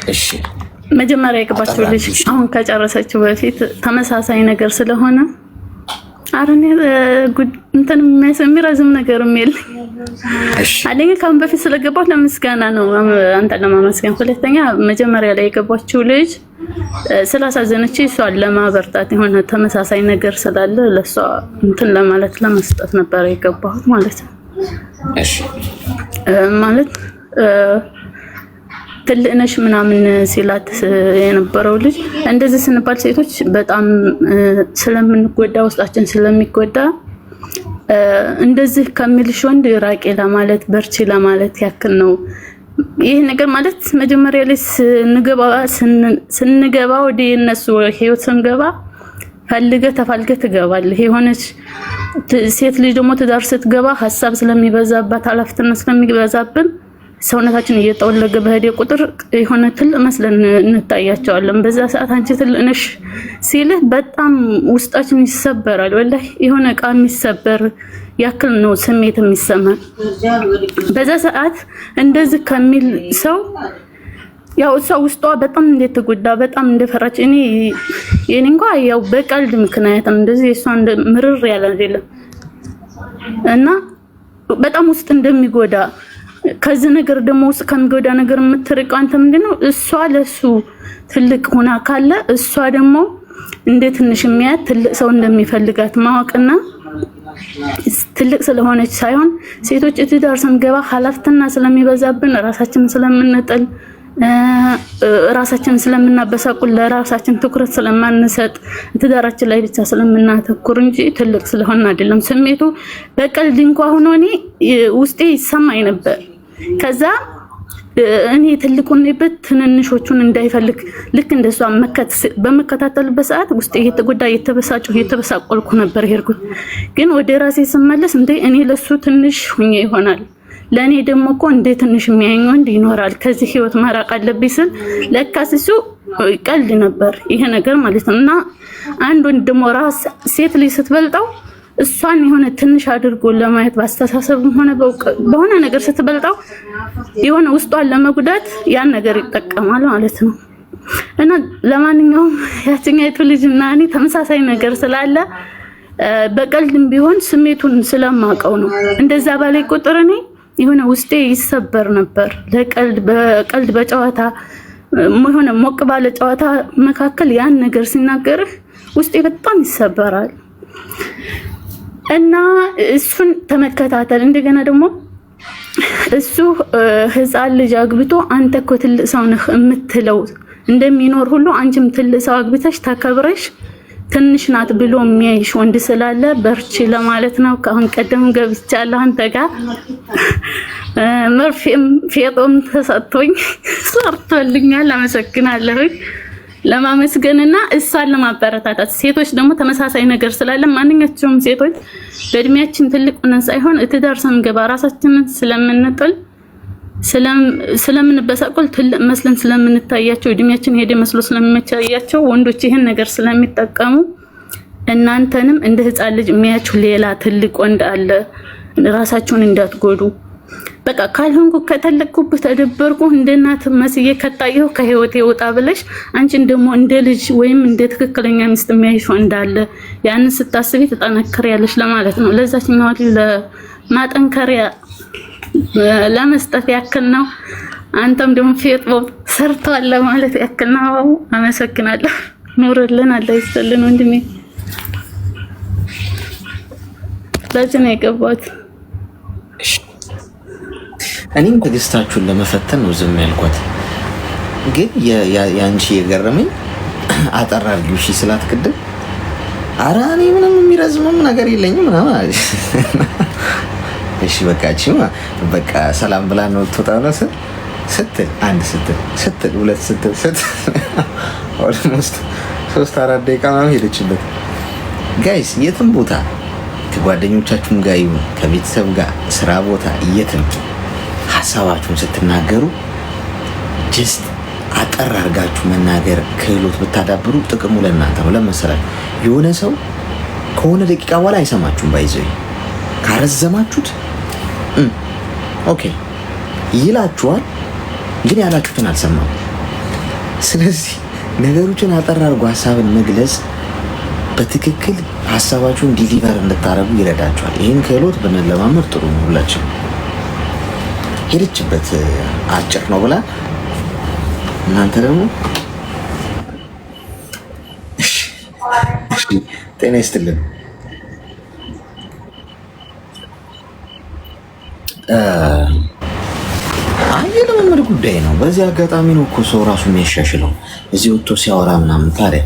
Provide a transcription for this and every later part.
እሺ መጀመሪያ የገባችው ልጅ አሁን ከጨረሰችው በፊት ተመሳሳይ ነገር ስለሆነ አረኔ ጉድ እንትን የሚረዝም ነገርም የለም። አንደኛ ካሁን በፊት ስለገባሁ ለምስጋና ነው አንተን ለማመስገን። ሁለተኛ መጀመሪያ ላይ የገባችው ልጅ ስላሳዘነች እሷን ለማበርታት የሆነ ተመሳሳይ ነገር ስላለ ለሷ እንትን ለማለት ለመስጠት ነበር የገባሁት ማለት ነው። እሺ ማለት ትልእነሽ ምናምን ሲላት የነበረው ልጅ እንደዚህ ስንባል ሴቶች በጣም ስለምንጎዳ ውስጣችን ስለሚጎዳ እንደዚህ ከሚልሽ ወንድ ራቂ ለማለት በርቺ ለማለት ያክል ነው። ይሄ ነገር ማለት መጀመሪያ ላይ ስንገባ ወደ እነሱ ህይወት ስንገባ ፈልገህ ተፋልገህ ትገባለህ። የሆነች ሴት ልጅ ደግሞ ትዳር ስትገባ ሀሳብ ስለሚበዛባት ኃላፊነት ስለሚበዛብን ሰውነታችን እየተወለገ በሄደ ቁጥር የሆነ ትልቅ መስለን እንታያቸዋለን። በዛ ሰዓት አንቺ ትልቅ ነሽ ሲልህ በጣም ውስጣችን ይሰበራል። ወላሂ የሆነ ዕቃ የሚሰበር ያክል ነው ስሜት የሚሰማን። በዛ ሰዓት እንደዚህ ከሚል ሰው ያው እሷ ውስጧ በጣም እንደተጎዳ በጣም እንደፈራች የኔ እንኳን ያው በቀልድ ምክንያት እንደዚህ እሷ ምርር ያለ አይደለም እና በጣም ውስጥ እንደሚጎዳ ከዚህ ነገር ደግሞ ውስጥ ከሚጎዳ ነገር የምትርቀው አንተ ምንድነው እሷ ለሱ ትልቅ ሆና ካለ እሷ ደግሞ እንደ ትንሽ የሚያት ትልቅ ሰው እንደሚፈልጋት ማወቅና ትልቅ ስለሆነች ሳይሆን ሴቶች ትዳር ስንገባ ኃላፊነት ስለሚበዛብን ራሳችንን ስለምንጥል ራሳችንን ስለምናበሳቁል ለራሳችን ትኩረት ስለማንሰጥ ትዳራችን ላይ ብቻ ስለምናተኩር እንጂ ትልቅ ስለሆነ አይደለም። ስሜቱ በቀልድ እንኳን ሆኖ እኔ ውስጤ ይሰማኝ ነበር። ከዛ እኔ ትልቁን ነበር ትንንሾቹን እንዳይፈልግ ልክ እንደሷ በመከታተልበት ሰዓት ውስጤ እየተጎዳ እየተበሳቆልኩ ነበር ሄድኩት። ግን ወደ ራሴ ስመለስ እንዴ እኔ ለሱ ትንሽ ሆኜ ይሆናል ለኔ ደግሞ እኮ እንደ ትንሽ የሚያየኝ ወንድ ይኖራል ከዚህ ህይወት ማራቅ አለብኝ ስል ለካስ እሱ ቀልድ ነበር ይሄ ነገር ማለት ነው። እና አንድ ወንድ ደግሞ ራስ ሴት ልጅ ስትበልጠው እሷን የሆነ ትንሽ አድርጎ ለማየት ባስተሳሰብም ሆነ በሆነ ነገር ስትበልጠው የሆነ ውስጧን ለመጉዳት ያን ነገር ይጠቀማል ማለት ነው። እና ለማንኛውም ያቺኛይቱ ልጅና እኔ ተመሳሳይ ነገር ስላለ በቀልድም ቢሆን ስሜቱን ስለማቀው ነው እንደዛ ባላይ ቁጥር እኔ የሆነ ውስጤ ይሰበር ነበር። በቀልድ በጨዋታ የሆነ ሞቅ ባለ ጨዋታ መካከል ያን ነገር ሲናገርህ ውስጤ በጣም ይሰበራል። እና እሱን ተመከታተል እንደገና ደግሞ እሱ ህፃን ልጅ አግብቶ አንተ እኮ ትልቅ ሰው ነህ የምትለው እንደሚኖር ሁሉ አንቺም ትልቅ ሰው አግብተሽ ተከብረሽ ትንሽ ናት ብሎ የሚያይሽ ወንድ ስላለ በርቺ ለማለት ነው። ካሁን ቀደም ገብቻለሁ አንተ ጋር መርፌም ፌጦም ተሰጥቶኝ ሰርቶልኛል። አመሰግናለሁ። ለማመስገንና እሷን ለማበረታታት ሴቶች ደግሞ ተመሳሳይ ነገር ስላለ ማንኛቸውም ሴቶች በእድሜያችን ትልቅ ሆነን ሳይሆን ትዳር ስንገባ ራሳችንን ስለምንጥል ስለምንበሳቆል ትልቅ መስለን ስለምንታያቸው እድሜያችን ሄደ መስሎ ስለሚመቻያቸው ወንዶች ይሄን ነገር ስለሚጠቀሙ እናንተንም እንደ ህፃን ልጅ የሚያችሁ ሌላ ትልቅ ወንድ አለ። ራሳችሁን እንዳትጎዱ። በቃ ካልሆንኩ ከተለቅኩብህ ተደበርኩ እንደ እናት መስዬ ከታየሁ ከህይወቴ ወጣ ብለሽ አንቺን ደግሞ እንደ ልጅ ወይም እንደ ትክክለኛ ሚስት የሚያይሽ ወንድ አለ። ያንን ስታስቢ ትጠነክሪያለሽ ለማለት ነው። ለዛችኛው ለማጠንከሪያ ለመስጠት ያክል ነው። አንተም ደግሞ ፌጦ ሰርቷል ለማለት ያክል ነው። አመሰግናለሁ። ኑርልን፣ አላህ ይስጥልን ወንድሜ። ለዚህ ነው የገባሁት። እኔም ትዕግስታችሁን ለመፈተን ነው ዝም ያልኳት። ግን ያንቺ የገረመኝ አጠር አድርጊው እሺ ስላት ቅድም ኧረ እኔ ምንም የሚረዝምም ነገር የለኝም ምናምን አለች። እሺ በቃ ሰላም ብላ ነው ተጣጣ ስትል አንድ ስትል ሁለት ስትል ኦልሞስት 3-4 ደቂቃ ነው ሄደችበት። ጋይስ የትም ቦታ ከጓደኞቻችሁም ጋር ይሁን ከቤተሰብ ጋር ስራ ቦታ የትም ሐሳባችሁን ስትናገሩ ጀስት አጠር አድርጋችሁ መናገር ክህሎት ብታዳብሩ ጥቅሙ ለእናንተ ነው። ለምሳሌ የሆነ ሰው ከሆነ ደቂቃ በኋላ አይሰማችሁም። ባይዘው ካረዘማችሁት ኦኬ ይላችኋል፣ ግን ያላችሁትን አልሰማም። ስለዚህ ነገሮችን አጠር አድርጎ ሀሳብን መግለጽ በትክክል ሀሳባችሁን ዲሊቨር እንድታረጉ ይረዳችኋል። ይህን ክህሎት ብንለማመድ ጥሩ ነው። ሁላችን ሄደችበት አጭር ነው ብላ እናንተ ደግሞ ጤና ይስጥልን። የልምምድ ጉዳይ ነው። በዚህ አጋጣሚ ነው እኮ ሰው ራሱ የሚያሻሽለው እዚህ ወጥቶ ሲያወራ ምናምን። ታዲያ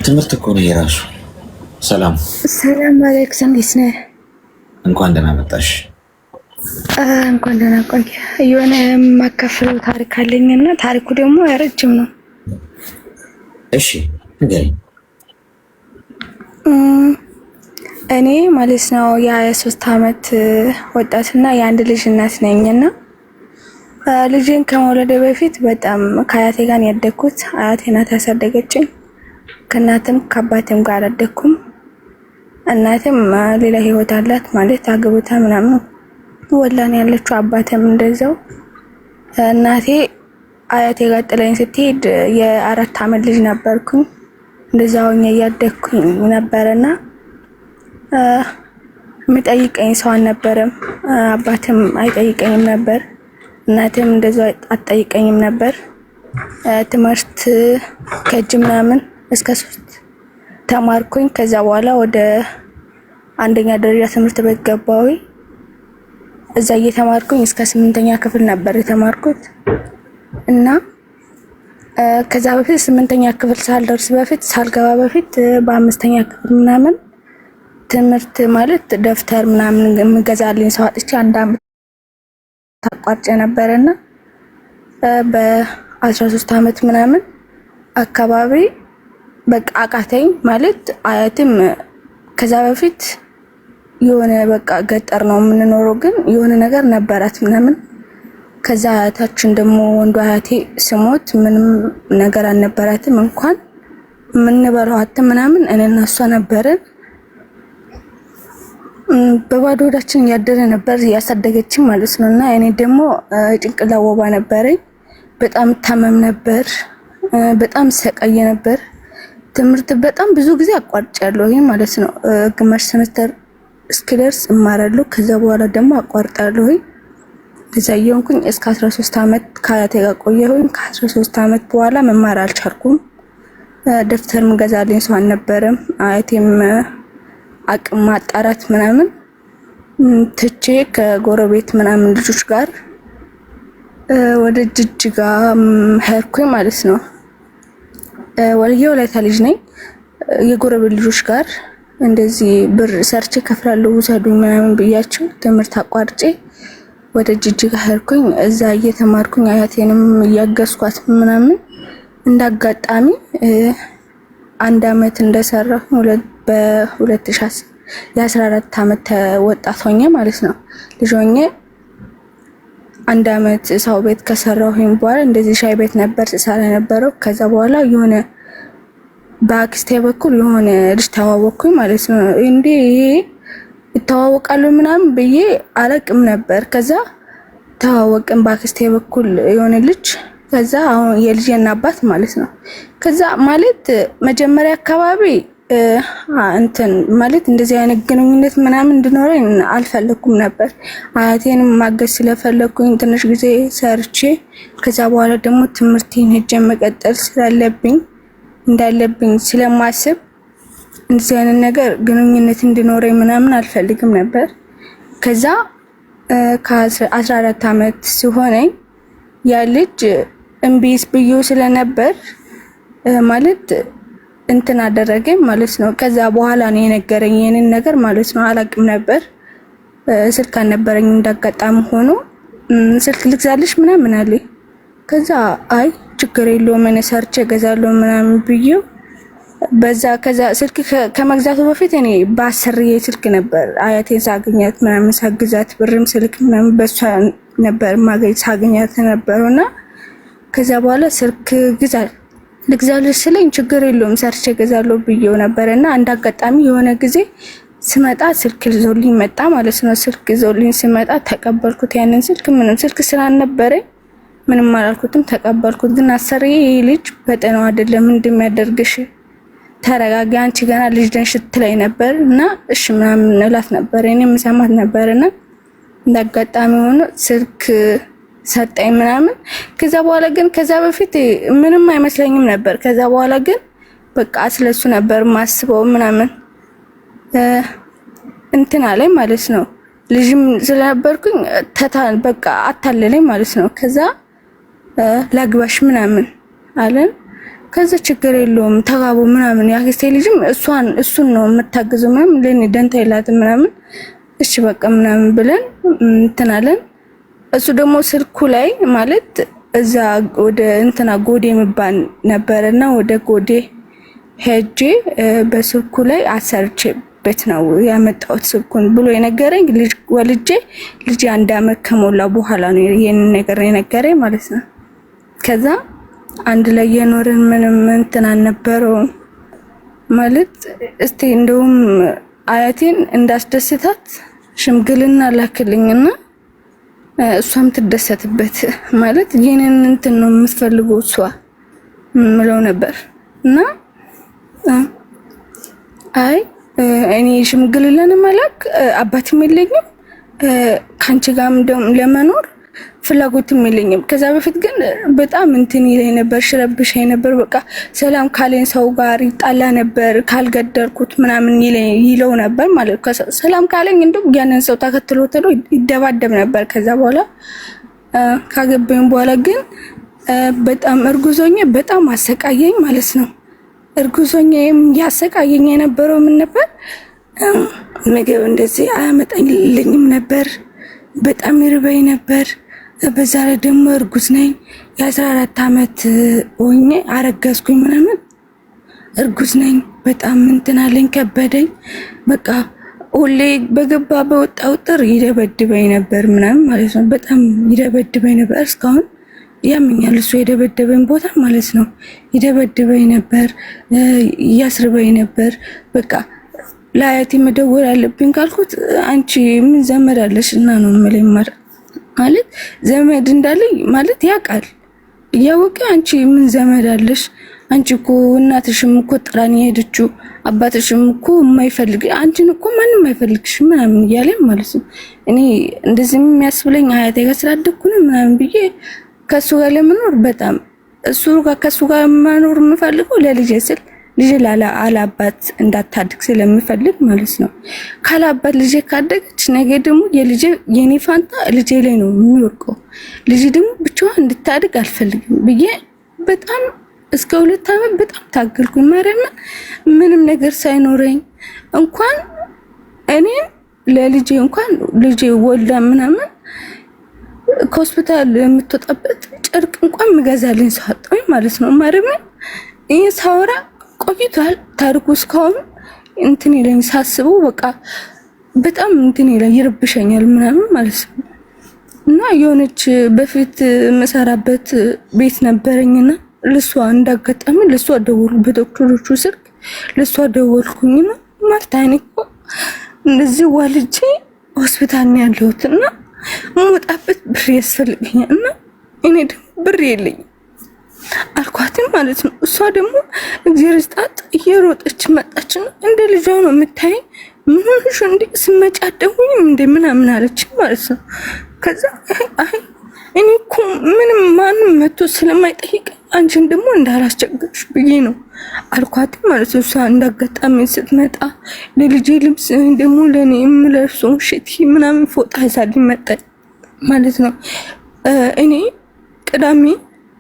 ትምህርት እኮ ነው የራሱ። ሰላም አለይኩም፣ እንዴት ነህ? እንኳን ደህና መጣሽ። እንኳን ደህና ቆይ። የሆነ የማካፍለው ታሪክ አለኝና ታሪኩ ደግሞ ረጅም ነው። እሺ ንገሪኝ። እኔ ማለት ነው የ23 ዓመት ወጣትና የአንድ ልጅ እናት ነኝና ልጄን ከመውለዴ በፊት በጣም ከአያቴ ጋር ያደግኩት። አያቴ ናት ያሳደገችኝ። ከእናትም ከአባቴም ጋር አላደኩም። እናቴም ሌላ ህይወት አላት ማለት አግብታ ምናምን ወላን ያለችው። አባቴም እንደዛው። እናቴ አያቴ ጋር ጥላኝ ስትሄድ የ4 ዓመት ልጅ ነበርኩኝ። እንደዛው እያደግኩኝ ነበርና የሚጠይቀኝ ሰው አልነበረም። አባቴም አይጠይቀኝም ነበር። እናቴም እንደዛው አትጠይቀኝም ነበር። ትምህርት ከእጅ ምናምን እስከ 3 ተማርኩኝ። ከዛ በኋላ ወደ አንደኛ ደረጃ ትምህርት ቤት ገባሁኝ። እዛ እየተማርኩኝ እስከ 8ኛ ክፍል ነበር የተማርኩት እና ከዛ በፊት 8ኛ ክፍል ሳልደርስ በፊት ሳልገባ በፊት በ5ኛ ክፍል ምናምን ትምህርት ማለት ደብተር ምናምን የምገዛልኝ ሰው አጥቼ 1 ዓመት ታቋርጬ ነበርና በ13 ዓመት ምናምን አካባቢ በቃ አቃተኝ። ማለት አያትም ከዛ በፊት የሆነ በቃ ገጠር ነው የምንኖረው፣ ግን የሆነ ነገር ነበራት ምናምን። ከዛ አያታችን ደግሞ ወንዱ አያቴ ስሞት ምንም ነገር አልነበራትም። እንኳን የምንበላው አጥተን ምናምን እኔና እሷ ነበርን። በባዶ ሆዳችን ያደረ ነበር ያሳደገችን ማለት ነው። እና እኔ ደግሞ ጭንቅላት ወባ ነበረኝ። በጣም ታመም ነበር። በጣም ሰቃየ ነበር። ትምህርት በጣም ብዙ ጊዜ አቋርጫለሁ ማለት ነው። ግማሽ ሴሜስተር እስክደርስ እማራለሁ። ከዛ በኋላ ደግሞ አቋርጣለሁ። ከዛ የሆንኩኝ እስከ 13 ዓመት ከአያቴ ጋር ቆየሁኝ። ከ13 ዓመት በኋላ መማር አልቻልኩም። ደብተር ምገዛልኝ ሰው አልነበረም። አያቴም አቅም ማጣራት ምናምን ትቼ ከጎረቤት ምናምን ልጆች ጋር ወደ ጅጅጋ ሄድኩኝ ማለት ነው። የወላይታ ልጅ ነኝ። የጎረቤት ልጆች ጋር እንደዚህ ብር ሰርቼ ከፍላለሁ ውሰዱኝ ምናምን ብያቸው ትምህርት አቋርጬ ወደ ጅጅጋ ሄድኩኝ። እዛ እየተማርኩኝ አያቴንም እያገዝኳት ምናምን እንዳጋጣሚ 1 ዓመት እንደሰራሁ በ2010 የ14 ዓመት ወጣት ሆኜ ማለት ነው ልጅ ሆኜ 1 ዓመት ሰው ቤት ከሰራሁኝ በኋላ እንደዚህ ሻይ ቤት ነበር ስሰራ ነበረው። ከዛ በኋላ የሆነ በአክስቴ በኩል የሆነ ልጅ ተዋወቅኩኝ ማለት ነው። እንዴ ይተዋወቃሉ ምናምን ብዬ አላቅም ነበር። ከዛ ተዋወቅን በአክስቴ በኩል የሆነ ልጅ። ከዛ አሁን የልጄን አባት ማለት ነው። ከዛ ማለት መጀመሪያ አካባቢ እንትን ማለት እንደዚህ አይነት ግንኙነት ምናምን እንድኖረኝ አልፈለኩም ነበር። አያቴንም ማገዝ ስለፈለኩኝ ትንሽ ጊዜ ሰርቼ ከዛ በኋላ ደግሞ ትምህርቴን ሄጄ መቀጠል እንዳለብኝ ስለማስብ እንደዚህ አይነት ነገር ግንኙነት እንድኖረኝ ምናምን አልፈልግም ነበር። ከዛ ከ14 ዓመት ሲሆነኝ ያ ልጅ እምቢስ ብዬ ስለነበር ማለት እንትን አደረገኝ ማለት ነው። ከዛ በኋላ ነው የነገረኝ የኔን ነገር ማለት ነው። አላቅም ነበር። ስልክ አልነበረኝ። እንዳጋጣሚ ሆኖ ስልክ ልግዛልሽ ምናምን አለኝ። ከዛ አይ ችግር የለውም እኔ ሰርቼ እገዛለሁ ምናምን ብዬው ከዛ ስልክ ከመግዛቱ በፊት እኔ በአሰሪዬ ስልክ ነበር አያቴን ሳገኛት ምናምን ሳግዛት ብርም ስልክ ምናምን በሷ ነበር ማገኝ ሳገኛት ነበርና ከዛ በኋላ ስልክ ልግዛልሽ ስለኝ ችግር የለውም ሰርቼ እገዛለሁ ብዬው ነበርና እንዳጋጣሚ የሆነ ጊዜ ስመጣ ስልክ ይዞልኝ መጣ ማለት ነው። ስልክ ይዞልኝ ሲመጣ ተቀበልኩት ያንን ስልክ። ምንም ስልክ ስላልነበረኝ ምንም አላልኩትም፣ ተቀበልኩት። ግን አሰሪ ልጅ በጤናው አይደለም እንደሚያደርግሽ ተረጋጋ፣ አንቺ ገና ልጅ ነሽ ስትለኝ ነበር እና እሺ ምናምን እላት ነበር። እኔም ሰማት ነበርና እንዳጋጣሚ ሆኖ ስልክ ሰጠኝ ምናምን። ከዛ በኋላ ግን ከዛ በፊት ምንም አይመስለኝም ነበር። ከዛ በኋላ ግን በቃ ስለሱ ነበር ማስበው ምናምን እንትን አለኝ ማለት ነው። ልጅም ስለነበርኩኝ በቃ አታለለኝ ማለት ነው። ከዛ ላግባሽ ምናምን አለን። ከዛ ችግር የለውም ተጋቡ ምናምን። ያክስቴ ልጅም እሱን ነው የምታግዘው ምናምን፣ ለኔ ደንታ የላትም ምናምን። እሺ በቃ ምናምን ብለን እንትን አለን። እሱ ደግሞ ስልኩ ላይ ማለት እዛ ወደ እንትና ጎዴ የሚባል ነበርና ወደ ጎዴ ሄጄ በስልኩ ላይ አሰርቼበት ነው ያመጣሁት ስልኩን ብሎ የነገረኝ። ልጅ ወልጄ ልጅ 1 አመት ከሞላ በኋላ ነው ይሄን ነገር የነገረኝ ማለት ነው። ከዛ አንድ ላይ የኖርን ምንም እንትን አልነበረው ማለት እስቲ እንደውም አያቴን እንዳስደስታት ሽምግልና ላክልኝና እሷም ትደሰትበት ማለት ይሄንን እንትን ነው የምትፈልገው እሷ ምለው ነበር። እና አይ እኔ ሽምግልና መላክ አባትም የለኝም ካንቺ ጋርም ለመኖር ፍላጎትም የለኝም። ከዛ በፊት ግን በጣም እንትን ይለኝ ነበር፣ ሽረብሽኝ ነበር። በቃ ሰላም ካለኝ ሰው ጋር ይጣላ ነበር፣ ካልገደልኩት ምናምን ይለው ነበር ማለት ነው። ሰላም ካለኝ እንደው ያንን ሰው ተከትሎ ይደባደብ ነበር። ከዛ በኋላ ካገባኝ በኋላ ግን በጣም እርጉዞኛ በጣም አሰቃየኝ ማለት ነው። እርጉዞኛም ያሰቃየኝ የነበረው ምን ነበር? ምግብ እንደዚህ አያመጣልኝም ነበር፣ በጣም ይርበኝ ነበር። በዛ ላይ ደግሞ እርጉዝ ነኝ። የ14 አመት ሆኜ አረጋዝኩኝ ምናምን እርጉዝ ነኝ። በጣም እንትን አለኝ፣ ከበደኝ። በቃ ሁሌ በገባ በወጣው ጥር ይደበድበኝ ነበር ምናምን ማለት ነው። በጣም ይደበድበኝ ነበር። እስካሁን ያመኛል እሱ የደበደበኝ ቦታ ማለት ነው። ይደበድበኝ ነበር፣ ያስርበኝ ነበር። በቃ ለአያቴ መደወል አለብኝ ካልኩት አንቺ ምን ዘመድ አለሽ እና ነው የምለኝ ማለት ዘመድ እንዳለኝ ማለት ያውቃል። እያወቀ አንቺ ምን ዘመድ አለሽ? አንቺ እኮ እናትሽም እኮ ጥራኝ ሄደችው፣ አባትሽም እኮ የማይፈልግ አንቺን እኮ ማንም አይፈልግሽ ምናምን እያለኝ ማለት ነው። እኔ እንደዚህ የሚያስብለኝ አያቴ ጋር ስላደኩ ነው ምናምን ብዬ ከሱ ጋር ለመኖር በጣም ከሱ ጋር መኖር የምፈልገው ለልጄ ስል ልጅ አላባት እንዳታድግ ስለምፈልግ ማለት ነው። ካላባት ልጅ ካደገች ነገ ደግሞ የኔ ፋንታ ልጄ ላይ ነው የሚወርቀው። ልጅ ደግሞ ብቻዋን እንድታድግ አልፈልግም ብዬ በጣም እስከ 2 አመት በጣም ታገልኩኝ። ማርያም ምንም ነገር ሳይኖረኝ እንኳን እኔ ለልጄ እንኳን ልጄ ወልዳ ምናምን ከሆስፒታል የምትወጣበት ጨርቅ እንኳን መገዛልኝ ሰው አጣኝ ማለት ነው። ማርያም ይሄ ሳወራ ቆይቷል ታሪኩ። እስካሁን እንትን ይለኝ ሳስበው በቃ በጣም እንትን ይለኝ ይረብሸኛል ምናምን ማለት ነው። እና የሆነች በፊት መሰራበት ቤት ነበረኝና ለሷ እንዳጋጣሚ ለሷ ደወልኩ፣ በዶክተሮቹ ስልክ ለሷ ደወልኩኝና ማርታኔ እኮ እንደዚህ ዋልጄ ሆስፒታል ነው ያለሁትና ሞጣበት ብር ያስፈልገኛል እና እኔ ደግሞ ብር የለኝም አልኳትም ማለት ነው። እሷ ደግሞ እግዚአብሔር ይስጣት እየሮጠች መጣችና እንደ ልጇ ነው የምታይ ምን ሆነሽ እንዴ ስመጫደውኝ እንደ ምናምን አለች ማለት ነው። ከዛ አይ እኔ እኮ ምንም ማንም መጥቶ ስለማይጠይቅ አንቺን ደግሞ እንዳላስቸግርሽ ብዬ ነው አልኳትም ማለት ነው። እሷ እንዳጋጣሚ ስትመጣ ለልጄ ልብስ ደግሞ ለኔ የምለብሰው ሽቲ ምናምን ፎጣ ይዛልኝ መጣች ማለት ነው። እኔ ቅዳሜ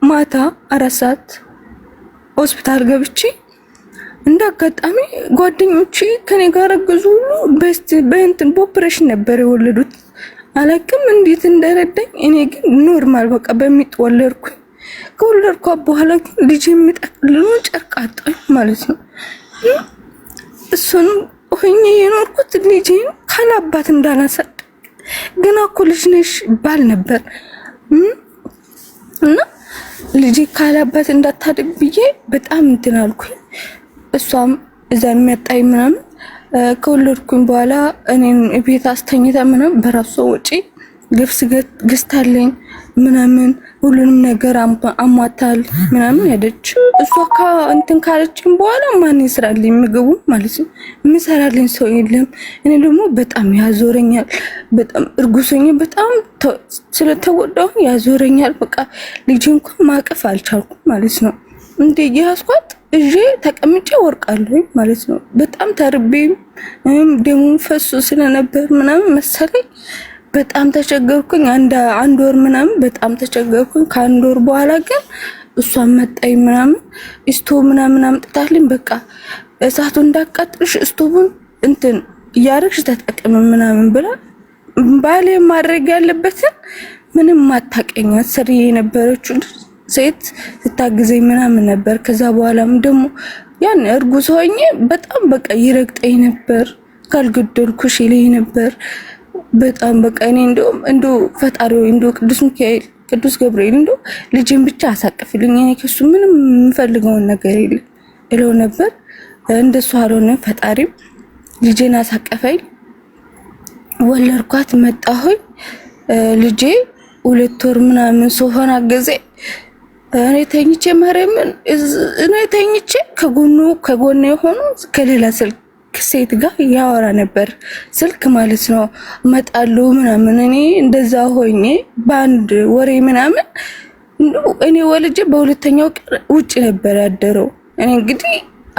ማታ 4 ሰዓት ሆስፒታል ገብቼ እንዳጋጣሚ ጓደኞቼ ከኔ ጋር ገዙ በእንትን በኦፕሬሽን ነበር የወለዱት። አላውቅም እንዴት እንደረዳኝ። እኔ ግን ኖርማል በቃ በሚጥወለድኩ ከወለድኩ በኋላ ግን ልጅ የሚጠቅልሉ ጨርቅ አጣኝ ማለት ነው። እሱን ሆኜ የኖርኩት ልጄን ካላባት እንዳላሳድግ ገና እኮ ልጅ ነሽ ባል ነበር እና ልጄ ካላባት እንዳታድግ ብዬ በጣም እንትን አልኩኝ። እሷም እዛ የሚያጣይ ምናምን ከወለድኩኝ በኋላ እኔን ቤት አስተኝታ ምናምን በራሷ ወጪ ግብስ ገዝታለኝ ምናምን ሁሉንም ነገር አሟታል ምናምን ሄደች። እሷ እንትን ካለችኝ በኋላ ማን ይስራልኝ ምግቡ ማለት ነው። የሚሰራልኝ ሰው የለም። እኔ ደግሞ በጣም ያዞረኛል። በጣም እርጉሶኝ በጣም ስለተጎዳሁ ያዞረኛል። በቃ ልጅ እንኳን ማቀፍ አልቻልኩም ማለት ነው። እንደ ያስኳት እጄ ተቀምጬ ወርቃለሁ ማለት ነው። በጣም ተርቤም ደሙን ፈሶ ስለነበር ምናምን መሰለኝ በጣም ተቸገርኩኝ። አንድ ወር ምናምን በጣም ተቸገርኩኝ። ከአንድ ወር በኋላ ግን እሷን መጣይ ምናምን ስቶቭ ምናምን አምጥታልኝ በቃ እሳቱ እንዳቃጥልሽ ስቶቭን እንትን እያረግሽ ተጠቀም ምናምን ብላ ባሌ ማድረግ ያለበትን ምንም ማታቀኛት ስሪ የነበረችው ሴት ስታግዘኝ ምናምን ነበር። ከዛ በኋላም ደግሞ ያን እርጉዝ ሆኜ በጣም በቃ ይረግጠኝ ነበር። ካልገደልኩሽ ይለኝ ነበር። በጣም በቃ እኔ እንደው ፈጣሪው እንደው ቅዱስ ሚካኤል ቅዱስ ገብርኤል እንደው ልጅን ብቻ አሳቅፍልኝ እኔ ከሱ ምንም የምፈልገውን ነገር የለም እለው ነበር። እንደሱ አልሆነ። ፈጣሪም ልጄን አሳቀፈኝ። ወለድኳት። መጣሁኝ። ልጄ 2 ወር ምናምን ሶሆን አገዜ እኔ ተኝቼ ማርያምን እኔ ተኝቼ ከጎኑ የሆኑ ከሌላ ስልክ ሴት ጋር ያወራ ነበር። ስልክ ማለት ነው። መጣለው ምናምን እኔ እንደዛ ሆኜ በአንድ ወሬ ምናምን እኔ ወልጄ በሁለተኛው ቀን ውጭ ነበር ያደረው። እኔ እንግዲህ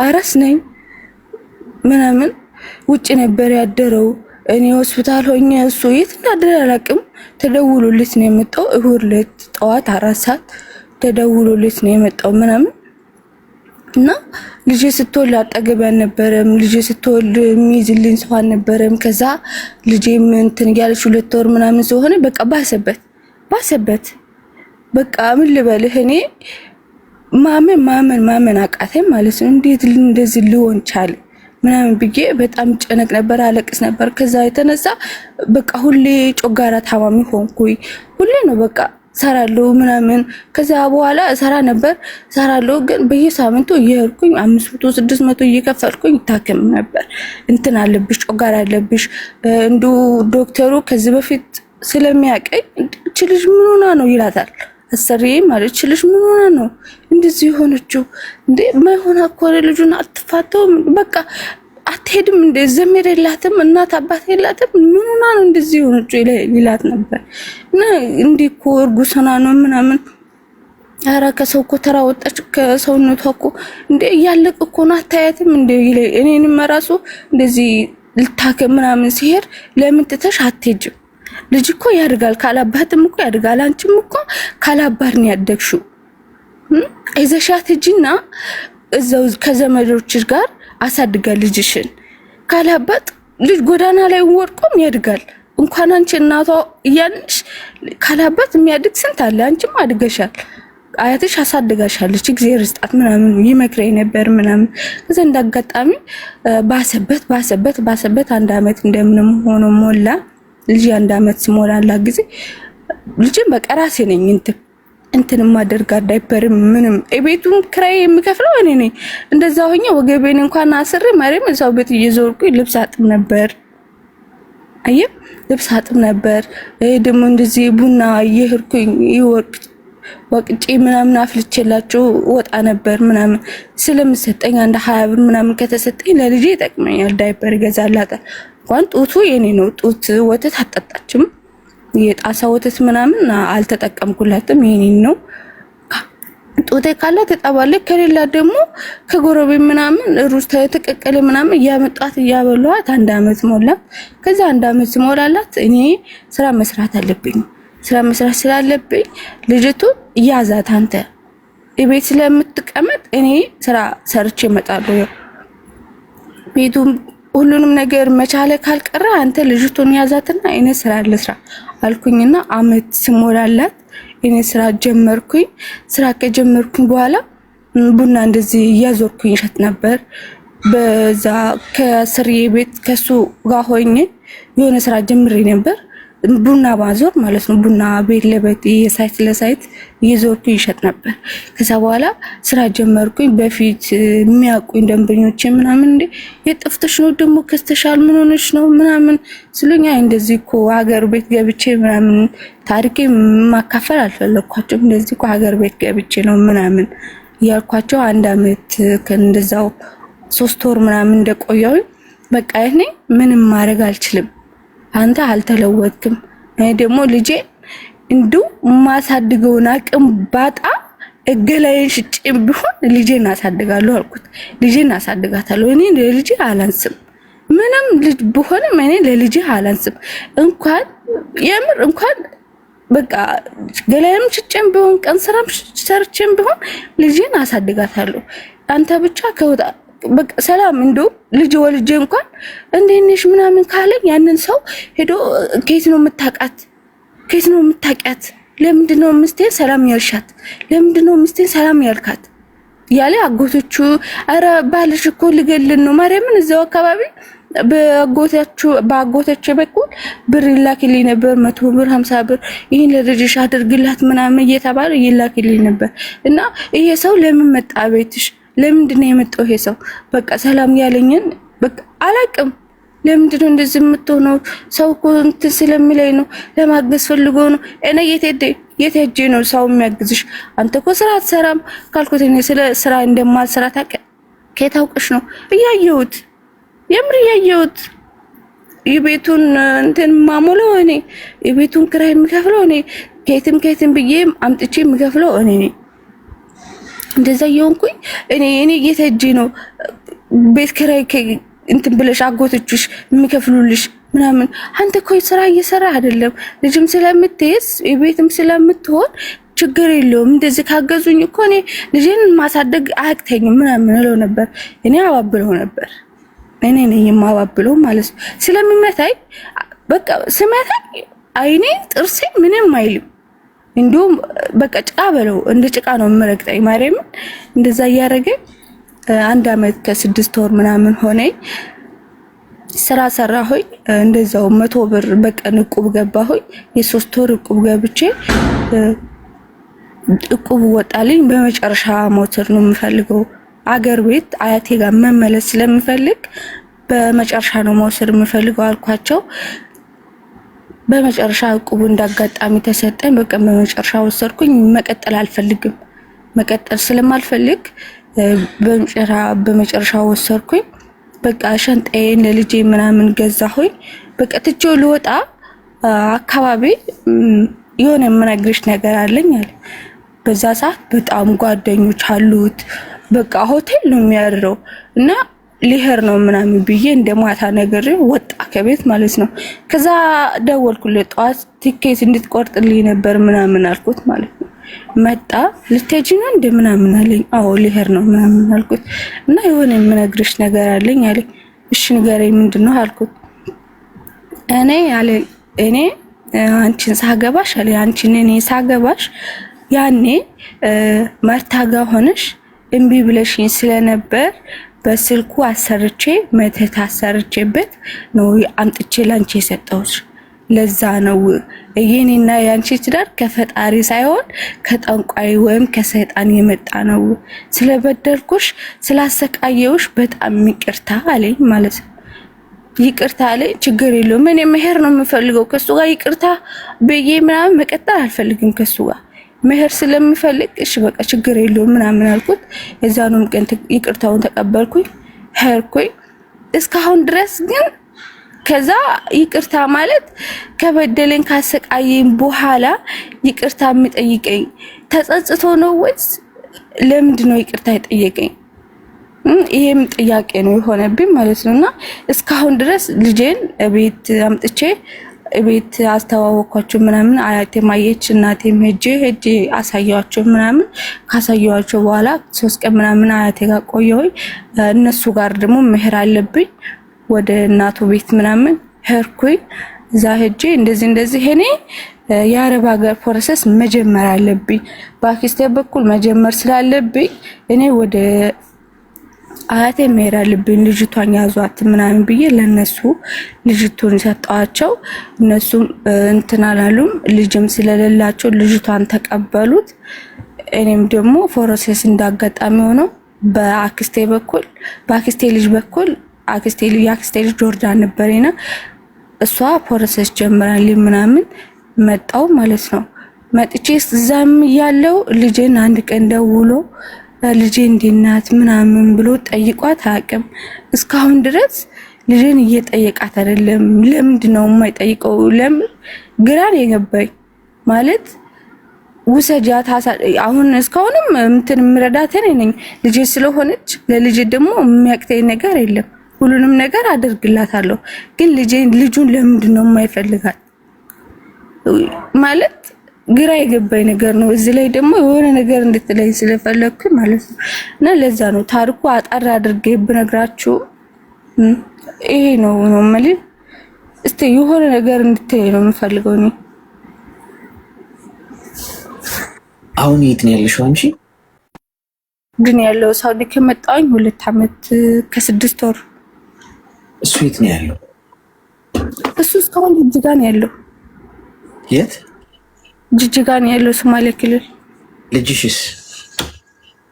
አራስ ነኝ ምናምን ውጭ ነበር ያደረው። እኔ ሆስፒታል ሆኜ እሱ የት እንዳደረ አላውቅም። ተደውሎልኝ ነው የመጣው። እሁድ ዕለት ጠዋት 4 ሰዓት ተደውሎልኝ ነው የመጣው ምናምን እና ልጄ ስትወልድ አጠገብ አልነበረም። ልጄ ስትወልድ የሚይዝልኝ ሰው አልነበረም። ከዛ ልጄም እንትን እያለች 2 ወር ምናምን ስለሆነ በቃ ባሰበት በቃ ምን ልበልህ እኔ ማመን አቃተኝ ማለት ነው። እንዴት እንደዚህ ሊሆን ቻለ ምናምን ብዬ በጣም ጨነቅ ነበር፣ አለቅስ ነበር። ከዛ የተነሳ በቃ ሁሌ ጮጋራ ታማሚ ሆንኩኝ። ሁሌ ነው በቃ ሰራለው ምናምን። ከዛ በኋላ ሰራለው ግን በየሳምንቱ እየሄድኩኝ 500 600 እየከፈልኩኝ ታከም ነበር። እንትን አለብሽ ጮጋራ አለብሽ እንዱ ዶክተሩ ከዚህ በፊት ስለሚያቀኝ እቺ ልጅ ምን ሆና ነው ይላታል። አሰሪ ማለት እቺ ልጅ ምን ሆና ነው እንደዚህ ሆነችው እንዴ? ማይሆና እኮ ልጁን አትፋተውም በቃ አትሄድም እንደ ዘመድ የላትም እናት አባት የላትም ምን ሆና ነው እንደዚህ ሆነችው ይላት ነበር። እና እንዲኮ እርጉሰና ነው ምናምን አራ ከሰው እኮ ተራ ወጣች ከሰውነቷ እኮ እንደ ያለቅ እኮ ነው አታያትም እንደ እኔንም ራሱ እንደዚህ ልታከም ምናምን ሲሄድ ለምን ትተሽ አትሄጂም? ልጅ እኮ ያድጋል ካላባትም እኮ ያድጋል። አንቺም እኮ ካላባር ነው ያደግሽው። አይዘሻት ሂጂና እዛው ከዘመዶችሽ ጋር አሳድጋል ልጅሽን። ካላባት ልጅ ጎዳና ላይ ወድቆም ያድጋል። እንኳን አንቺ እናቷ እያልሽ ካላባት የሚያድግ ስንት አለ። አንቺም አድገሻል፣ አያትሽ አሳድጋሻለች። እግዚአብሔር ይስጣት ምናምን ይመክረኝ ነበር ምናምን። ከዛ እንዳጋጣሚ ባሰበት 1 አመት እንደምንም ሆኖ ሞላ። ልጅ 1 አመት ሲሞላላ ጊዜ ልጅን በቃ ራሴ ነኝ እንትን ማደርጋ ዳይፐር ምንም እቤቱን ክራይ የምከፍለው እኔ ነኝ። እንደዛ ሆኜ ወገቤን እንኳን አስሬ ማርያም እዛው ቤት እየዞርኩኝ ልብስ አጥብ ነበር። ልብስ አጥብ ነበር። ደግሞ እንደዚህ ቡና እየሄድኩኝ ወቅጬ ምናምን አፍልቼላቸው ወጣ ነበር ምናምን። ስለምሰጠኝ 20 ብር ምናምን ከተሰጠኝ ለልጄ ይጠቅመኛል። ዳይፐር ገዛላታል። እንኳን ጡቱ የኔ ነው። ጡት ወተት አጠጣችም። የጣሳ ወተት ምናምን አልተጠቀምኩላትም። የኔን ነው። ጡቴ ካለ ተጣባለች፣ ከሌላ ደግሞ ከጎረቤት ምናምን ሩዝ ተቀቀለ ምናምን እያመጣት እያበሏት 1 አመት ሞላት። ከዛ 1 አመት ሲሞላላት እኔ ስራ መስራት አለብኝ። ስራ መስራት ስላለብኝ ልጅቱ ያዛት አንተ ቤት ስለምትቀመጥ እኔ ስራ ሰርቼ እመጣለሁ። ቤቱም ሁሉንም ነገር መቻለ ካልቀረ አንተ ልጅቱን ያዛትና እኔ ስራ ልስራ አልኩኝና አመት ሲሞላላት እኔ ስራ ጀመርኩኝ። ስራ ከጀመርኩኝ በኋላ ቡና እንደዚህ እያዞርኩኝ ሸጥ ነበር። በዛ ከስሪ ቤት ከሱ ጋር ሆኜ የሆነ ስራ ጀምሬ ነበር። ቡና ባዞር ማለት ነው። ቡና ቤት ለቤት የሳይት ለሳይት እየዞርኩ ይሸጥ ነበር። ከዛ በኋላ ስራ ጀመርኩኝ። በፊት የሚያውቁኝ ደንበኞች ምናምን እንዴ የጥፍተሽ ነው ደግሞ ከስተሻል ምን ሆነሽ ነው ምናምን ስለኛ እንደዚህ እኮ ሀገር ቤት ገብቼ ምናምን ታሪኬ ማካፈል አልፈለኳቸውም። እንደዚህ እኮ ሀገር ቤት ገብቼ ነው ምናምን ያልኳቸው። አንድ አመት ከእንደዛው 3 ወር ምናምን እንደቆየው በቃ እኔ ምንም ማድረግ አልችልም፣ አንተ አልተለወጥክም፣ እኔ ደግሞ ልጄ እንዱ ማሳድገውን አቅም ባጣ እገላዬን ሽጬም ቢሆን ልጄን አሳድጋለሁ አልኩት። ልጄን አሳድጋታለሁ፣ እኔ ለልጄ አላንስም፣ ምንም ልጅ ቢሆንም እኔ ለልጄ አላንስም። እንኳን የምር እንኳን በቃ ገላዬም ሽጬም ቢሆን ቀን ስራም ሰርቼም ቢሆን ልጄን አሳድጋታለሁ። አንተ ብቻ ከወጣ በቃ ሰላም እንደው ልጅ ወልጄ እንኳን እንዴነሽ ምናምን ካለኝ ያንን ሰው ሄዶ ከየት ነው የምታውቃት? ከየት ነው የምታውቂያት? ለምንድነው ምስቴን ሰላም ያልሻት? ለምንድነው ምስቴን ሰላም ያልካት? ያለ አጎቶቹ አረ ባልሽ እኮ ሊገልን ነው ማርያምን እዛው አካባቢ በአጎቶቹ በኩል ብር ይላክልኝ ነበር 100 ብር 50 ብር ይሄን ለልጅሽ አድርግላት ምናምን እየተባለ ይላክልኝ ነበር። እና ይሄ ሰው ለምን መጣ ቤትሽ? ለምንድነው የመጣው ይሄ ሰው? በቃ ሰላም ያለኝን በቃ አላቅም። ለምንድነው እንደዚህ የምትሆነው? ሰው እኮ እንትን ስለሚለኝ ነው፣ ለማገዝ ፈልጎ ነው። እኔ የት ሄጄ ነው ሰው የሚያግዝሽ? አንተ እኮ ስራ አትሰራም ካልኩት እኔ ስለ ስራ እንደማልሰራ ከታውቅሽ ነው እያየሁት፣ የምር እያየሁት የቤቱን እንትን ማሞለው እኔ፣ የቤቱን ክራይ የምከፍለው እኔ፣ ከየትም ብዬ አምጥቼ የምከፍለው እኔ ነኝ። እንደዛ የሆንኩኝ እኔ የት ሄጄ ነው ቤት ክራይ እንትን ብለሽ አጎቶችሽ የሚከፍሉልሽ ምናምን? አንተ እኮ ስራ እየሰራ አይደለም፣ ልጅም ስለምትይዝ የቤትም ስለምትሆን ችግር የለውም። እንደዚህ ካገዙኝ እኮ እኔ ልጅን ማሳደግ አያቅተኝም ምናምን እለው ነበር። እኔ አባብለው ነበር፣ እኔ ነኝ የማባብለው ማለት ነው። ስለሚመታኝ በቃ ስመታኝ አይኔ ጥርሴ ምንም አይልም። እንዲሁም በቃ ጭቃ በለው እንደ ጭቃ ነው የምረግጠኝ ማርያምን። እንደዛ እያደረገኝ 1 አመት ከ6 ወር ምናምን ሆነኝ። ስራ ሰራሁኝ እንደዛው 100 ብር በቀን እቁብ ገባሁኝ። የ3 ወር እቁብ ገብቼ እቁብ ወጣልኝ። በመጨረሻ ሞተር ነው የምፈልገው አገር ቤት አያቴ ጋር መመለስ ስለምፈልግ በመጨረሻ ነው መውሰድ የምፈልገው አልኳቸው። በመጨረሻ እቁቡ እንዳጋጣሚ ተሰጠኝ። በቃ በመጨረሻ ወሰድኩኝ። መቀጠል አልፈልግም። መቀጠል ስለማልፈልግ በመጨረሻ ወሰድኩኝ። በቃ ሻንጣዬን ለልጄ ምናምን ገዛሁኝ። በቃ ትቼው ልወጣ አካባቢ የሆነ የምነግርሽ ነገር አለኝ አለ። በዛ ሰዓት በጣም ጓደኞች አሉት። በቃ ሆቴል ነው የሚያድረው እና ሊሄር ነው ምናምን ብዬ እንደማታ ነገር ወጣ ከቤት ማለት ነው። ከዛ ደወልኩለት ጠዋት ቲኬት እንድትቆርጥልኝ ነበር ምናምን አልኩት ማለት ነው። መጣ። ልትሄጂ ነው እንደ ምናምን አለኝ። አዎ ሊሄር ነው ምናምን አልኩት እና የሆነ የምነግርሽ ነገር አለኝ አለኝ። እሺ ንገረኝ ምንድነው አልኩት። እኔ አንቺን ሳገባሽ አለ አንቺን እኔ ሳገባሽ ያኔ ማርታ ጋር ሆነሽ እምቢ ብለሽኝ ስለነበር በስልኩ አሰርቼ መተት አሰርቼበት ነው አምጥቼ ላንቺ የሰጠሁሽ። ለዛ ነው የኔና ያንቺ ትዳር ከፈጣሪ ሳይሆን ከጠንቋይ ወይም ከሰይጣን የመጣ ነው። ስለበደልኩሽ ስላሰቃየውሽ በጣም ይቅርታ አለኝ ማለት ነው። ይቅርታ አለኝ። ችግር የለውም እኔ መሄድ ነው የምፈልገው ከሱ ጋር ይቅርታ በዬ ምናምን መቀጠል አልፈልግም ከሱ ጋር መሄድ ስለምፈልግ እሺ በቃ ችግር የለውም ምናምን አልኩት። የዛኑም ቀን ይቅርታውን ተቀበልኩኝ ሄድኩኝ። እስካሁን ድረስ ግን ከዛ ይቅርታ ማለት ከበደለኝ ካሰቃየኝ በኋላ ይቅርታ የሚጠይቀኝ ተጸጽቶ ነው ወይስ ለምንድን ነው ይቅርታ የጠየቀኝ? ይሄም ጥያቄ ነው የሆነብኝ ማለት ነውና እስካሁን ድረስ ልጄን ቤት አምጥቼ ቤት አስተዋወቅኳቸው ምናምን አያቴ ማየች እናቴም ሄጄ አሳያቸው ምናምን ካሳያቸው በኋላ 3 ቀን ምናምን አያቴ ጋር ቆየሁኝ። እነሱ ጋር ደግሞ መሄድ አለብኝ ወደ እናቱ ቤት ምናምን ሄድኩኝ። እዛ ሄጄ እንደዚህ እኔ የአረብ ሀገር ፕሮሰስ መጀመር አለብኝ በአክስቴ በኩል መጀመር ስላለብኝ እኔ ወደ አያቴ መሄድ አለብኝ ልጅቷን ያዟት ምናምን ብዬ ለነሱ ልጅቱን ሰጠዋቸው። እነሱም እንትን አላሉም። ልጅም ስለሌላቸው ልጅቷን ተቀበሉት። እኔም ደግሞ ፕሮሰስ እንዳጋጣሚ ሆኖ በአክስቴ ልጅ በኩል የአክስቴ ልጅ ጆርዳን ነበረና እሷ ፕሮሰስ ጀምራልኝ ምናምን መጣው ማለት ነው። መጥቼ እዛም ያለው ልጄን አንድ ቀን ደውሎ ልጄ እንዴት ናት ምናምን ብሎ ጠይቋት አያውቅም። እስካሁን ድረስ ልጄን እየጠየቃት አይደለም። ለምንድን ነው የማይጠይቀው? ለምን ግራን የገባኝ ማለት ውሰጃት አሁን እስካሁንም እንትን ምረዳት ነኝ ልጄ ስለሆነች ለልጄ ደግሞ የሚያቅተኝ ነገር የለም። ሁሉንም ነገር አደርግላታለሁ። ግን ልጁን ለምንድን ነው የማይፈልጋት ማለት ግራ የገባኝ ነገር ነው። እዚህ ላይ ደግሞ የሆነ ነገር እንድትለኝ ስለፈለኩ ማለት ነው። እና ለዛ ነው ታሪኩ አጣራ አድርጌ ብነግራችሁ ይሄ ነው ማለት እስቲ የሆነ ነገር እንድትለኝ ነው የምፈልገው እኔ። አሁን የት ነው ያለሽው አንቺ? ግን ያለው ሳውዲ ከመጣሁኝ 2 ዓመት ከ6 ወር። እሱ የት ነው ያለው? እሱ እስካሁን ጅጅጋ ነው ያለው። የት? ጅጅጋ ነው ያለው ሶማሌ ክልል። ልጅሽስ?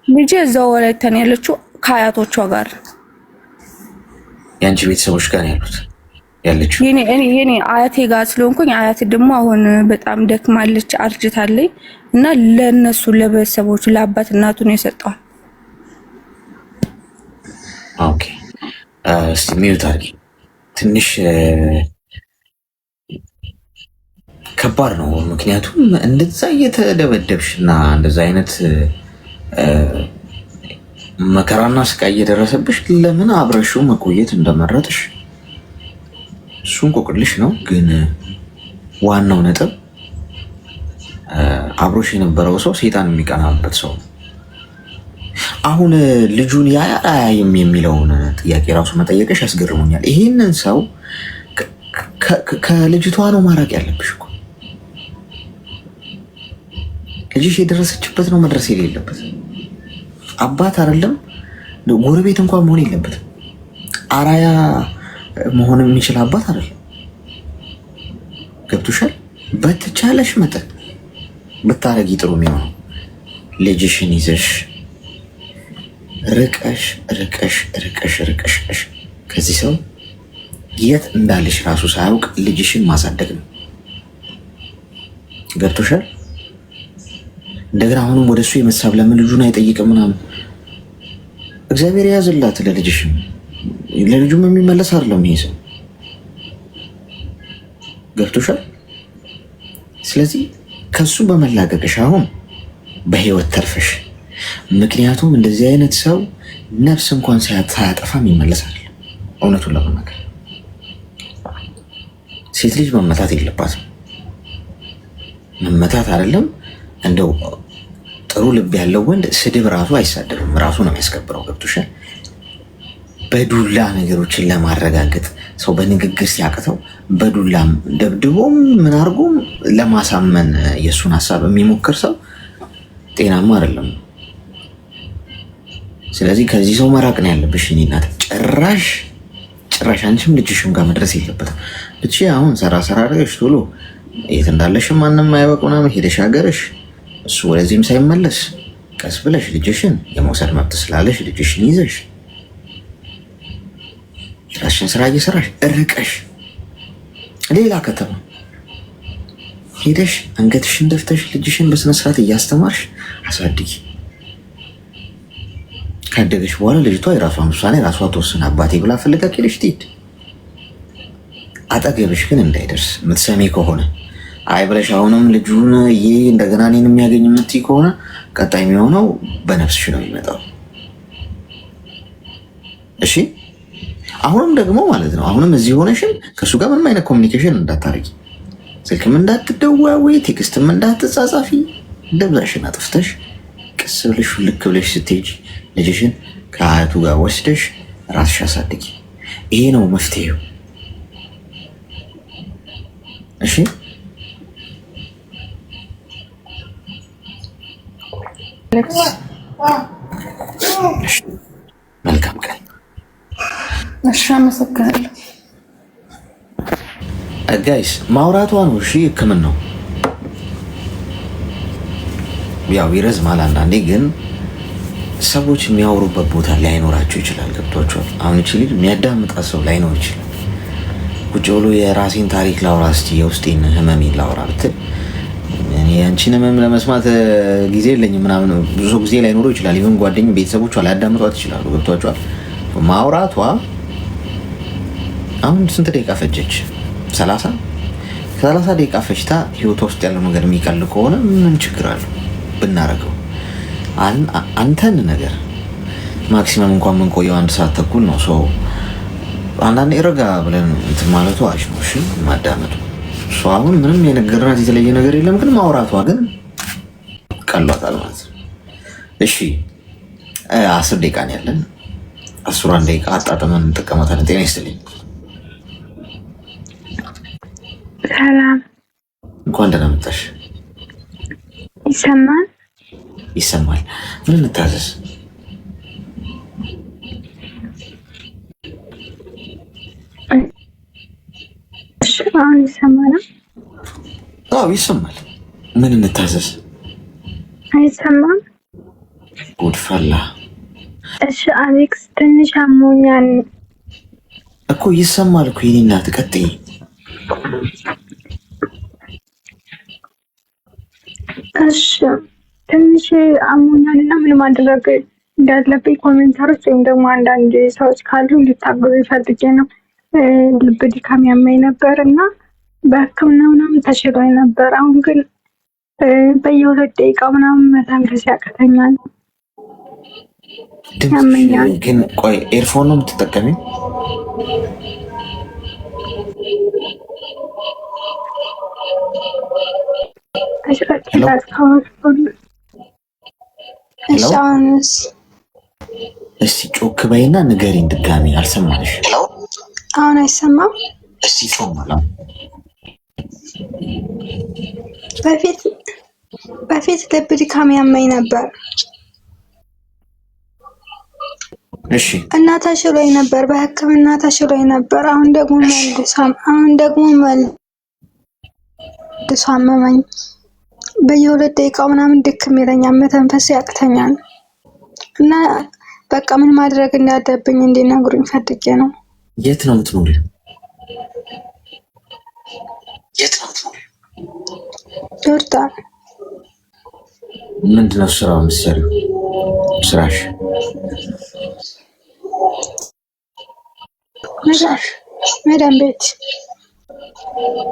ልጄ እዛው ወላይታ ነው ያለችው ከአያቶቿ ጋር። የአንቺ ቤተሰቦች ጋር ነው ያለችው? የኔ አያቴ ጋር ስለሆንኩኝ አያቴ ደግሞ አሁን በጣም ደክማለች አርጅታለች እና ለነሱ ለቤተሰቦቹ ለአባት እናቱ ነው የሰጠው። ኦኬ እስቲ ሚዩት አድርጊ። ትንሽ ከባድ ነው። ምክንያቱም እንደዛ እየተደበደብሽና እንደዛ አይነት መከራና ስቃይ እየደረሰብሽ ለምን አብረሽው መቆየት እንደመረጥሽ እሱን ቆቅልሽ ነው። ግን ዋናው ነጥብ አብሮሽ የነበረው ሰው ሰይጣን የሚቀናበት ሰው ነው። አሁን ልጁን ያያል አያይም የሚለውን ጥያቄ ራሱ መጠየቅሽ ያስገርሙኛል። ይሄንን ሰው ከልጅቷ ነው ማራቅ ያለብሽ እኮ። ልጅሽ የደረሰችበት ነው መድረስ የሌለበት። አባት አይደለም ጎረቤት እንኳን መሆን የለበትም። አራያ መሆን የሚችል አባት አይደለም። ገብቶሻል? በተቻለሽ መጠን ብታረጊ ጥሩ የሚሆነው ልጅሽን ይዘሽ ርቀሽ ከዚህ ሰው የት እንዳለሽ ራሱ ሳያውቅ ልጅሽን ማሳደግ ነው። ገብቶሻል? እንደገና አሁንም ወደሱ የመሳብ ለምን ልጁን አይጠይቅም ምናምን። እግዚአብሔር ያዝላት ለልጅሽም ለልጁም የሚመለስ አይደለም ይሄ ሰው። ገብቶሻል? ስለዚህ ከሱ በመላቀቅሽ አሁን በህይወት ተርፈሽ። ምክንያቱም እንደዚህ አይነት ሰው ነፍስ እንኳን ሳያጠፋ የሚመለስ አይደለም። እውነቱን ለመናገር ሴት ልጅ መመታት የለባትም። መመታት አይደለም እንደው ጥሩ ልብ ያለው ወንድ ስድብ ራሱ አይሳደብም፣ ራሱ ነው የሚያስከብረው። ገብቶሻል? በዱላ ነገሮችን ለማረጋገጥ ሰው በንግግር ሲያቅተው በዱላም ደብድቦም ምን አድርጎም ለማሳመን የእሱን ሀሳብ የሚሞክር ሰው ጤናማ አይደለም። ስለዚህ ከዚህ ሰው መራቅ ነው ያለብሽ። እኔ እናት ጭራሽ አንቺም ልጅሽም ጋር መድረስ የለበትም። ብቻ አሁን ሰራ አድርገሽ ቶሎ የት እንዳለሽ ማንም አያውቅ ምናምን ሄደሽ ሀገርሽ እሱ ወደዚህም ሳይመለስ ቀስ ብለሽ ልጅሽን የመውሰድ መብት ስላለሽ ልጅሽን ይዘሽ ራስሽን ስራ እየሰራሽ ርቀሽ ሌላ ከተማ ሄደሽ አንገትሽን ደፍተሽ ልጅሽን በስነስርዓት እያስተማርሽ አሳድጊ። ካደገሽ በኋላ ልጅቷ የራሷን ውሳኔ ራሷ ተወስን። አባቴ ብላ ፈልጋ ሄደሽ ትሂድ። አጠገብሽ ግን እንዳይደርስ የምትሰሚ ከሆነ አይ ብለሽ አሁንም ልጁን እንደገና እኔን የሚያገኝ የምትይ ከሆነ ቀጣይ የሚሆነው በነፍስሽ ነው የሚመጣው። እሺ አሁንም ደግሞ ማለት ነው አሁንም እዚህ ሆነሽም ከእሱ ጋር ምንም አይነት ኮሚኒኬሽን እንዳታረጊ፣ ስልክም እንዳትደዋወይ፣ ቴክስትም እንዳትጻጻፊ። ደብዛሽን አጥፍተሽ ቀስ ብለሽ ልክ ብለሽ ስትሄጂ ልጅሽን ከአያቱ ጋር ወስደሽ ራስሽ አሳድጊ። ይሄ ነው መፍትሄው። እሺ መልካም ቀን። እሺ አመሰግናለሁ። ጋይስ ማውራቷ ነው እሺ፣ ህክምናው ያው ይረዝማል አንዳንዴ፣ ግን ሰዎች የሚያወሩበት ቦታ ላይኖራቸው ይችላል። ገብቷቸዋል። አሁን እቺ ልጅ የሚያዳምጣ ሰው ላይኖር ይችላል። ቁጭ ብሎ የራሴን ታሪክ ላውራ እስቲ የውስጤን ህመሜን ላውራ ብትል እኔ አንቺን ህመም ለመስማት ጊዜ የለኝም ምናምን ብዙ ጊዜ ላይኖሩ ይችላል። ይሁን ጓደኞች ቤተሰቦቿ ላያዳምጧት ይችላሉ። ገብቷቸዋል። ማውራቷ አሁን ስንት ደቂቃ ፈጀች? 30 ደቂቃ ፈጅታ ህይወቷ ውስጥ ያለው ነገር የሚቀል ከሆነ ምን ችግር አለው ብናረገው? አንተን ነገር ማክሲመም እንኳን የምንቆየው 1 ሰዓት ተኩል ነው። ሰው አንዳንዴ ረጋ ብለን እንትን ማለቱ አሪፍ ነው። እሺ ማዳመጡ ሰው አሁን ምንም የነገርናት የተለየ ነገር የለም፣ ግን ማውራቷ ግን ቀሏታል ማለት ነው። እሺ 10 ደቂቃ ነው ያለን። 11 ደቂቃ አጣጥመን እንጠቀማታለን። ጤና ይስጥልኝ። ሰላም፣ እንኳን ደህና መጣሽ። ይሰማል? ይሰማል። ምን እንታዘዝ? አሁን ይሰማል? አዎ ይሰማል። ምን እንታዘዝ? አይሰማም? ጉድ ፈላ። እሺ አሌክስ፣ ትንሽ አሞኛል እኮ። ይሰማል እኮ የኔ እናት፣ ቀጥይ። እሺ ትንሽ አሞኛልና ምን ማድረግ እንዳለብኝ ኮሜንተሮች ወይም ደግሞ አንዳንድ ሰዎች ካሉ እንዲታገዙ ፈልጌ ነው። ልብ ድካም ያመኝ ነበር እና በሕክምና ምናምን ተሽሎኝ ነበር። አሁን ግን በየ2 ደቂቃ ምናምን መተንፈስ ያቅተኛል፣ ያመኛል። ግን ቆይ ኤርፎን ነው የምትጠቀሚው? እስቲ ጮክ በይና ንገሪኝ ድጋሚ፣ አልሰማሽ። አሁን አይሰማም? እስቲ ጮማላ። በፊት ልብ ድካም ያመኝ ነበር። እሺ እና ተሽሎኝ ነበር፣ በሕክምና ተሽሎኝ ነበር። አሁን ደግሞ መልሶ አመመኝ። በየ2 ደቂቃው ምናምን ድክም ይለኛል፣ መተንፈስ ያቅተኛል እና በቃ ምን ማድረግ እንዳለብኝ እንዲነግሩኝ ፈልጌ ነው። የት ነው የምትኖሪው? ጆርዳን። ምንድነው ስራው የምትሰሪው? ስራሽ መዳም ቤት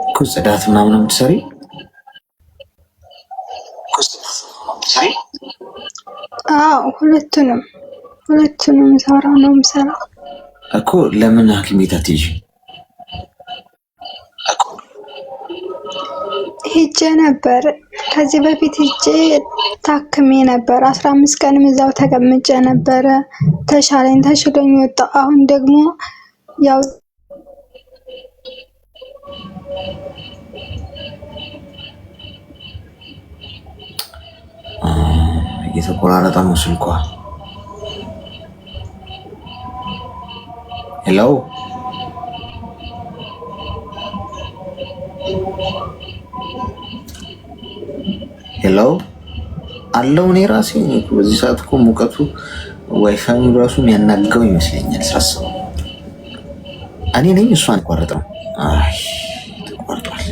እኮ ጽዳት ምናምን ነው የምትሰሪ? አዎ ሁለቱንም ሰራው ነው የምሰራው እኮ። ለምን ሐኪም ቤት አትሄጂ? ሄጄ ነበር ከዚህ በፊት ሄጄ ታክሜ ነበር። 15 ቀንም እዛው ተቀምጬ ነበረ። ተሻለኝ፣ ተሽሎኝ ወጣ። አሁን ደግሞ ያው የተቆራረጠ ነው ስልኳ። ሄሎ ሄሎ አለው። እኔ ራሴ በዚህ ሰዓት እኮ ሙቀቱ ዋይፋይ ራሱ የሚያናገው ይመስለኛል ሳስበው። እኔ ነኝ እሷን ቆረጠው። አይ ተቆርጧል።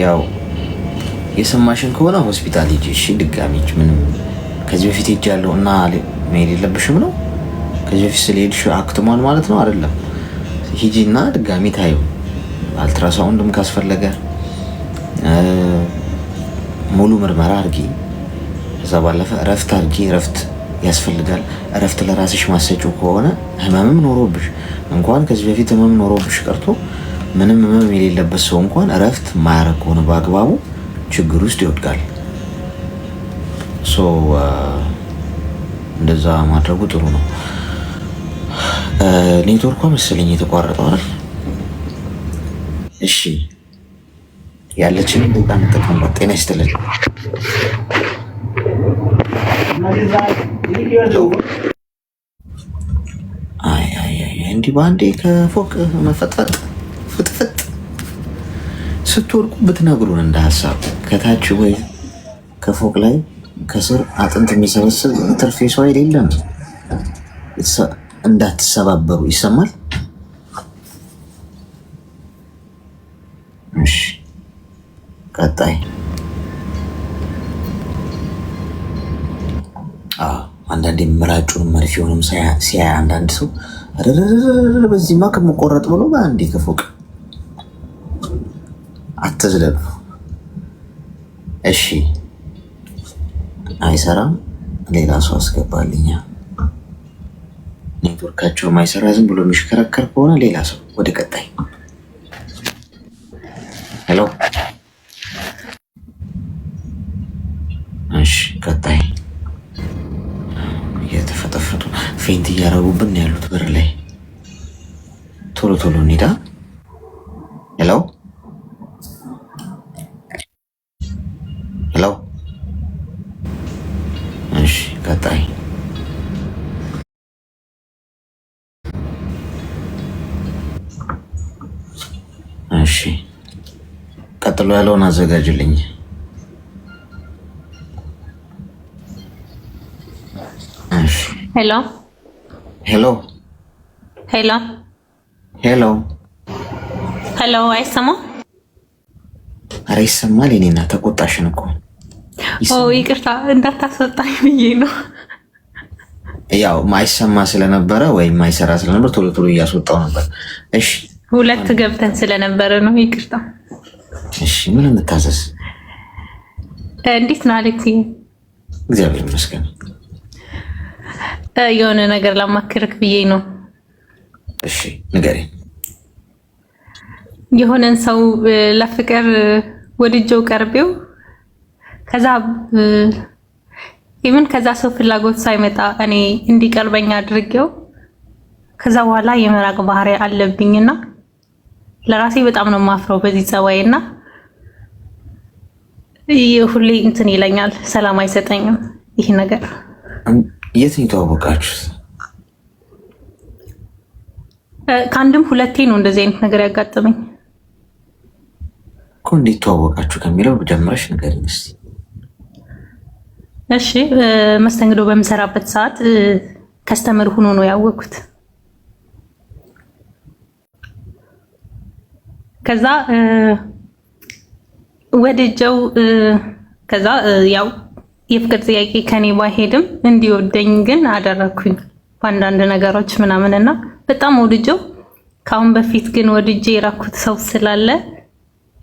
ያው የሰማሽን ከሆነ ሆስፒታል ሂጂ እሺ። ድጋሚ ምንም ከዚህ በፊት ሄጃለሁ እና መሄድ የለብሽም ነው። ከዚህ በፊት ስለሄድሽ አክትሟል ማለት ነው አይደለም። ሂጂ እና ድጋሚ ታዩ። አልትራሳውንድም ካስፈለገ ሙሉ ምርመራ አድርጊ። ከዛ ባለፈ እረፍት አድርጊ። እረፍት ያስፈልጋል። እረፍት ለራስሽ ማሰጪው ከሆነ ህመምም ኖሮብሽ እንኳን ከዚህ በፊት ህመም ኖሮብሽ ቀርቶ ምንም ህመም የሌለበት ሰው እንኳን እረፍት ማያረግ ከሆነ በአግባቡ ችግር ውስጥ ይወድቃል። እንደዛ ማድረጉ ጥሩ ነው። ኔትወርኳ መሰለኝ የተቋረጠው አይደል? እሺ ያለችን ቦታ እንጠቀምበት። ጤና ይስጥልን። እንዲህ በአንዴ ከፎቅ መፈጥፈጥ ፍጥፍጥ ስትወርቁ ብትነግሩን እንደ ሀሳብ ከታች ወይ ከፎቅ ላይ ከስር አጥንት የሚሰበስብ ትርፌ ሰው የለም። እንዳትሰባበሩ ይሰማል። እሺ ቀጣይ አንዳንድ የምራጩን መርፌውንም ሲያይ አንዳንድ ሰው በዚህማ ከመቆረጥ ብሎ በአንዴ ከፎቅ አትዝለሉ። እሺ አይሰራም። ሌላ ሰው አስገባልኛ። ኔትወርካቸው ማይሰራ ዝም ብሎ የሚሽከረከር ከሆነ ሌላ ሰው ወደ ቀጣይ። ሄሎ እሺ ቀጣይ። እየተፈጠፈጡ ፌንት እያረጉብን ያሉት በር ላይ ቶሎ ቶሎ እንሂዳ። ሄሎ ሄሎ እሺ ቀጣይ። እሺ ቀጥሎ ያለውን አዘጋጅልኝ። ሄሎ ሄሎ ሄሎ ሄሎ ሄሎ አይሰማም? ኧረ ይሰማል። የኔና ተቆጣሽን እኮ። ይቅርታ እንዳታስወጣኝ ብዬ ነው። ያው ማይሰማ ስለነበረ ወይም ማይሰራ ስለነበር ቶሎ ቶሎ እያስወጣው ነበር። እሺ ሁለት ገብተን ስለነበረ ነው። ይቅርታ። እሺ ምን እንታዘዝ? እንዴት ነው አሌክስ? እግዚአብሔር ይመስገን። የሆነ ነገር ላማክርክ ብዬ ነው። እሺ ንገሪኝ። የሆነን ሰው ለፍቅር ወድጀው ቀርቤው ከዛ ኢቭን ከዛ ሰው ፍላጎት ሳይመጣ እኔ እንዲቀርበኝ አድርጌው ከዛ በኋላ የመራቅ ባህሪ አለብኝና ለራሴ በጣም ነው ማፍረው በዚህ ጸባይና ሁሌ እንትን ይለኛል፣ ሰላም አይሰጠኝም ይሄ ነገር። የት ነው የተዋወቃችሁት? ከአንድም ሁለቴ ነው እንደዚህ አይነት ነገር ያጋጠመኝ እኮ። እንዴት ተዋወቃችሁ ከሚለው ጀምረሽ ንገሪኝ እስኪ። እሺ መስተንግዶ በምሰራበት ሰዓት ከስተመር ሆኖ ነው ያወቅኩት። ከዛ ወደጀው ከዛ ያው የፍቅር ጥያቄ ከኔ ባይሄድም እንዲወደኝ ግን አደረኩኝ በአንዳንድ ነገሮች ምናምንና በጣም ወድጀው ካሁን በፊት ግን ወድጄ የራኩት ሰው ስላለ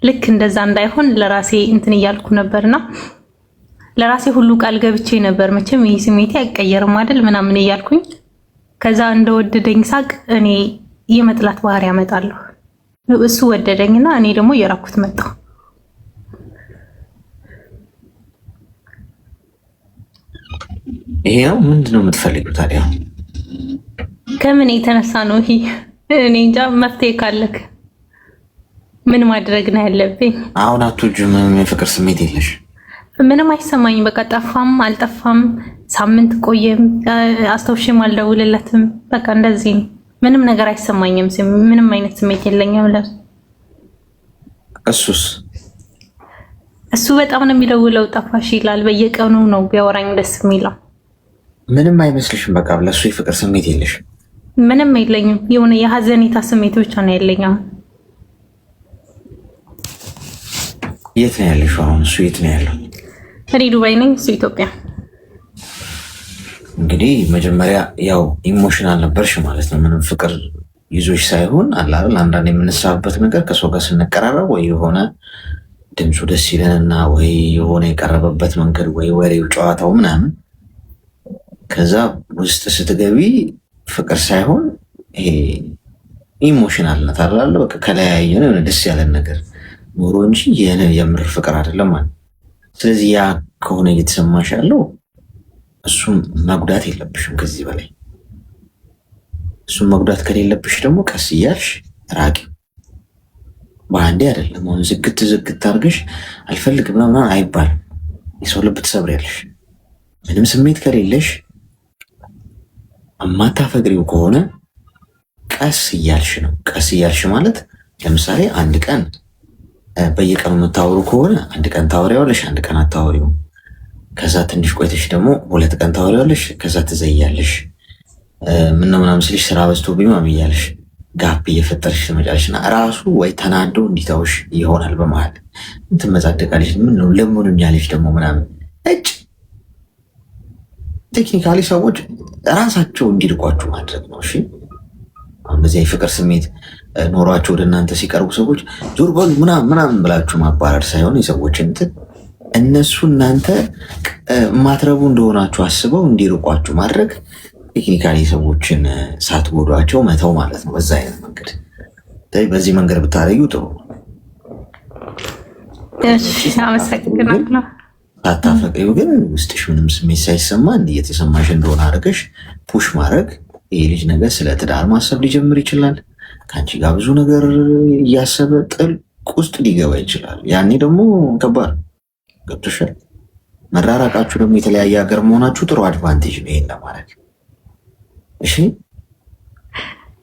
ልክ እንደዛ እንዳይሆን ለራሴ እንትን እያልኩ ነበርና ለራሴ ሁሉ ቃል ገብቼ ነበር። መቼም ይሄ ስሜቴ አይቀየርም አይደል ምናምን እያልኩኝ ከዛ እንደወደደኝ ሳቅ እኔ የመጥላት ባህሪ ያመጣለሁ። እሱ ወደደኝና እኔ ደግሞ የራኩት መጣሁ። ይሄ ነው ምንድነው የምትፈልጊው ታዲያ? ከምን የተነሳ ነው ይሄ? እኔ እንጃ። መፍትሄ ካለክ ምን ማድረግ ነው ያለብኝ? አሁን አትወጂም? የፍቅር ስሜት የለሽ? ምንም አይሰማኝም። በቃ ጠፋም አልጠፋም ሳምንት ቆየም አስተውሽም አልደውልለትም። በቃ እንደዚህ ምንም ነገር አይሰማኝም። ምንም አይነት ስሜት የለኝም ለሱ። እሱስ? እሱ በጣም ነው የሚደውለው። ጠፋሽ ይላል በየቀኑ ነው ቢያወራኝ ደስ የሚለው። ምንም አይመስልሽም? በቃ ለሱ የፍቅር ስሜት የለሽ? ምንም የለኝም። የሆነ የሀዘኔታ ስሜት ብቻ ነው ያለኝ። የት ነው ያለሽው አሁን? እሱ የት ነው ያለው? እኔ ዱባይ ነኝ፣ እሱ ኢትዮጵያ። እንግዲህ መጀመሪያ ያው ኢሞሽናል ነበርሽ ማለት ነው። ምንም ፍቅር ይዞሽ ሳይሆን አለ አይደል አንዳንድ የምንሳብበት ነገር ከሰው ጋር ስንቀራረብ ወይ የሆነ ድምፁ ደስ ይለንና ወይ የሆነ የቀረበበት መንገድ ወይ ወሬው ጨዋታው ምናምን ከዛ ውስጥ ስትገቢ ፍቅር ሳይሆን ይሄ ኢሞሽናልነት አላለ በቃ ከለያየ ነው የሆነ ደስ ያለን ነገር ኖሮ እንጂ የምር ፍቅር አይደለም ማለት። ስለዚህ ያ ከሆነ እየተሰማሽ ያለው እሱም መጉዳት የለብሽም ከዚህ በላይ። እሱም መጉዳት ከሌለብሽ ደግሞ ቀስ እያልሽ ራቂ። በአንዴ አይደለም። አሁን ዝግት ዝግት አድርገሽ አልፈልግም ምናምን አይባልም። የሰው ልብ ትሰብሪያለሽ። ምንም ስሜት ከሌለሽ እማታፈቅሪው ከሆነ ቀስ እያልሽ ነው። ቀስ እያልሽ ማለት ለምሳሌ አንድ ቀን በየቀኑ የምታወሩ ከሆነ አንድ ቀን ታወሪዋለሽ፣ አንድ ቀን አታወሪውም። ከዛ ትንሽ ቆይተሽ ደግሞ 2 ቀን ታወሪዋለሽ፣ ከዛ ትዘያለሽ። ምናምን ስልሽ ስራ በዝቶብኝ ምናምን እያልሽ ጋፕ እየፈጠርሽ ትመጫለሽና ራሱ ወይ ተናዶ እንዲታውሽ ይሆናል። በመሀል ትመጻደቃለሽ። ምን ነው ለምኑኛለሽ ደግሞ ምናምን እጭ ቴክኒካሊ ሰዎች ራሳቸው እንዲልቋችሁ ማድረግ ነው። እሺ አሁን በዚህ የፍቅር ስሜት ኖሯቸው ወደ እናንተ ሲቀርቡ ሰዎች ዞር በሉ ምናምን ብላችሁ ማባረር ሳይሆን የሰዎችን እንትን እነሱ እናንተ ማትረቡ እንደሆናችሁ አስበው እንዲርቋችሁ ማድረግ ቴክኒካሊ ሰዎችን ሳትጎዷቸው መተው ማለት ነው። በዛ አይነት መንገድ በዚህ መንገድ ብታደርጊው ጥሩ ነው። እሺ አመሰግናለሁ። ሳታፈቅሪው ግን ውስጥሽ ምንም ስሜት ሳይሰማ እየተሰማሽ እንደሆነ አድርገሽ ፑሽ ማድረግ ይሄ ልጅ ነገር ስለ ትዳር ማሰብ ሊጀምር ይችላል። ከአንቺ ጋር ብዙ ነገር እያሰበ ጥልቅ ውስጥ ሊገባ ይችላል። ያኔ ደግሞ ከባድ ገብቶሻል። መራራቃችሁ ደግሞ የተለያየ ሀገር መሆናችሁ ጥሩ አድቫንቴጅ ነው ይሄን ለማለት። እሺ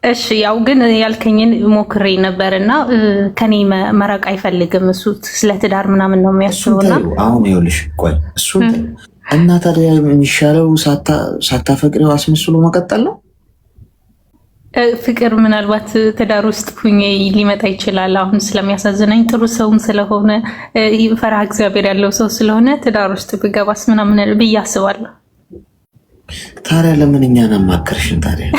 እሺ ያው ግን ያልከኝን ሞክሬ ነበርና ከኔ መራቅ አይፈልግም። እሱ ስለ ትዳር ምናምን ነው የሚያስበውና አሁን ይኸውልሽ ቆይ እሱን እና ታዲያ የሚሻለው ሳታፈቅሪው አስመስሎ መቀጠል ነው። ፍቅር ምናልባት ትዳር ውስጥ ሁኜ ሊመጣ ይችላል። አሁን ስለሚያሳዝነኝ ጥሩ ሰውም ስለሆነ ፈሪሃ እግዚአብሔር ያለው ሰው ስለሆነ ትዳር ውስጥ ብገባስ ምናምን ብዬ አስባለሁ። ታዲያ ለምን እኛን አማከርሽን ታዲያ?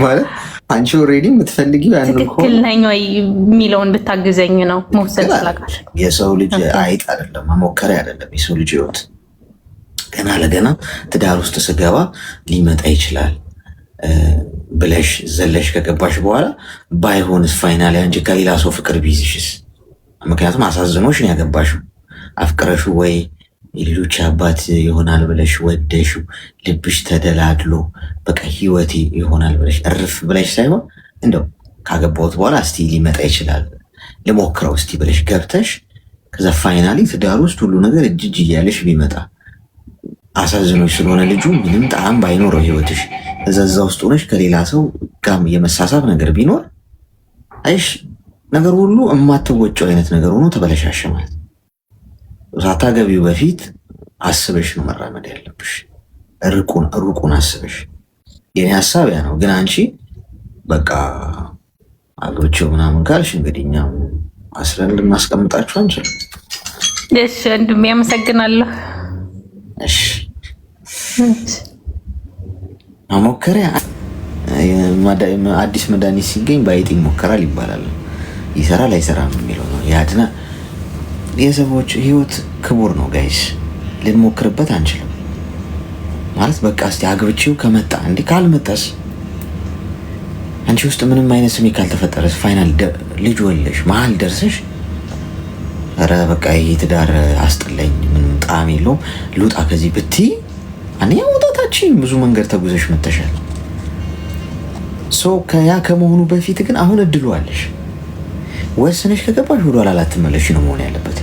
ማለት አንቺ ኦልሬዲ የምትፈልጊው ያን ትክክል ነኝ ወይ የሚለውን ብታግዘኝ ነው መውሰድ ስላቃሽ። የሰው ልጅ አይጥ አይደለም መሞከሪያ አይደለም። የሰው ልጅ ህይወት ገና ለገና ትዳር ውስጥ ስገባ ሊመጣ ይችላል ብለሽ ዘለሽ ከገባሽ በኋላ ባይሆንስ ፋይናሊ አንቺ ከሌላ ሰው ፍቅር ቢይዝሽስ? ምክንያቱም አሳዝኖሽ ነው ያገባሽው። አፍቅረሹ ወይ የልጆች አባት ይሆናል ብለሽ ወደሹ ልብሽ ተደላድሎ በቃ ህይወቴ ይሆናል ብለሽ እርፍ ብለሽ ሳይሆን እንደው ካገባሁት በኋላ እስቲ ሊመጣ ይችላል ልሞክረው እስቲ ብለሽ ገብተሽ ከዛ ፋይናሊ ትዳር ውስጥ ሁሉ ነገር እጅ እያለሽ ቢመጣ አሳዝኖች ስለሆነ ልጁ ምንም ጣዕም ባይኖረው ህይወትሽ እዛ ውስጥ ሆነሽ ከሌላ ሰው ጋር የመሳሳብ ነገር ቢኖር አይሽ ነገር ሁሉ የማትወጪው አይነት ነገር ሆኖ ተበለሻሸ ማለት ነው። ሳታገቢው በፊት አስበሽ ነው መራመድ ያለብሽ። ሩቁን አስበሽ። የኔ ሀሳብ ያ ነው። ግን አንቺ በቃ አግብቼው ምናምን ካልሽ እንግዲህ እኛም አስረን ልናስቀምጣችሁ አንችልም። እሺ ወንድሜ አመሰግናለሁ። እሺ መሞከሪያ አዲስ መድኃኒት ሲገኝ በአይጥ ይሞከራል ይባላል። ይሰራል አይሰራም የሚለው ነው ያድና። የሰዎች ህይወት ክቡር ነው ጋይስ፣ ልንሞክርበት አንችልም ማለት በቃ እስቲ አግብቼው ከመጣ እንዴ ካልመጣስ አንቺ ውስጥ ምንም አይነት ስሜት ካልተፈጠረስ ፋይናል ልጅ ወለሽ መሀል ደርሰሽ ኧረ በቃ ይሄ ትዳር አስጠላኝ ምንም ጣዕም የለውም ልውጣ ከዚህ ብትይ አንያ ወጣታችን ብዙ መንገድ ተጉዘሽ መተሻል። ከያ ከመሆኑ በፊት ግን አሁን እድሉ አለሽ። ወስነሽ ከገባሽ ወደ ኋላ ላትመለሽ ነው መሆን ያለበት።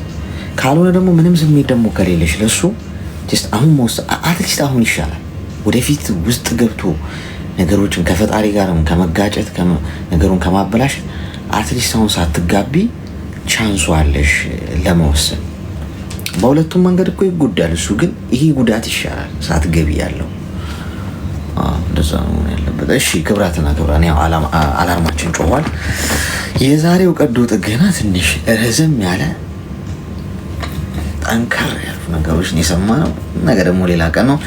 ካልሆነ ደግሞ ምንም ስሜት ደግሞ ከሌለሽ ለሱ አሁን አትሊስት አሁን ይሻላል። ወደፊት ውስጥ ገብቶ ነገሮችን ከፈጣሪ ጋርም ከመጋጨት ነገሩን ከማበላሽ አትሊስት አሁን ሳትጋቢ ቻንሱ አለሽ ለመወሰን። በሁለቱም መንገድ እኮ ይጎዳል። እሱ ግን ይሄ ጉዳት ይሻላል ሳትገቢ ያለው እንደዛ ነው ያለበት። እሺ ክብራትና ክብራን ያው አላርማችን ጮኋል። የዛሬው ቀዶ ጥገና ትንሽ ረዘም ያለ ጠንከር ያሉ ነገሮችን የሰማነው ነገ ደግሞ ሌላ ቀን ነው።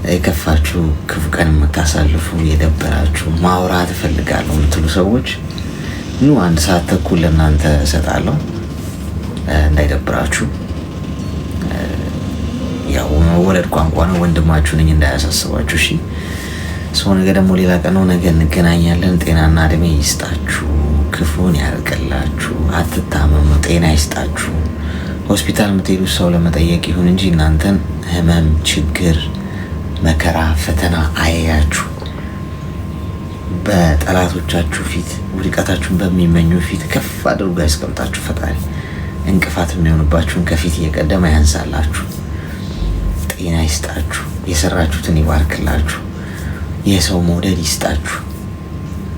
የከፋችሁ ክፉ ቀን የምታሳልፉ የደበራችሁ ማውራት እፈልጋለሁ የምትሉ ሰዎች ኑ 1 ሰዓት ተኩል ለእናንተ እሰጣለሁ እንዳይደብራችሁ። ያው ወለድ ቋንቋ ነው፣ ወንድማችሁ ነኝ እንዳያሳስባችሁ። እሺ ሰው ነገ ደግሞ ሌላ ቀን ነው። ነገ እንገናኛለን። ጤናና እድሜ ይስጣችሁ፣ ክፉን ያርቅላችሁ፣ አትታመሙ፣ ጤና ይስጣችሁ። ሆስፒታል የምትሄዱ ሰው ለመጠየቅ ይሁን እንጂ እናንተን ህመም፣ ችግር፣ መከራ፣ ፈተና አያያችሁ። በጠላቶቻችሁ ፊት ውድቀታችሁን በሚመኙ ፊት ከፍ አድርጎ ያስቀምጣችሁ ፈጣሪ። እንቅፋት የሚሆንባችሁን ከፊት እየቀደመ ያንሳላችሁ። ጤና ይስጣችሁ። የሰራችሁትን ይባርክላችሁ። የሰው መውደድ ይስጣችሁ።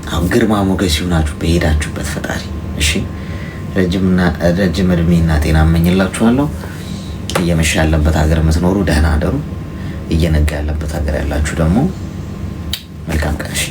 አሁን ግርማ ሞገስ ይሁናችሁ በሄዳችሁበት ፈጣሪ። እሺ ረጅም እድሜና ጤና እመኝላችኋለሁ። እየመሸ ያለበት ሀገር የምትኖሩ ደህና አደሩ። እየነጋ ያለበት ሀገር ያላችሁ ደግሞ መልካም ቀን። እሺ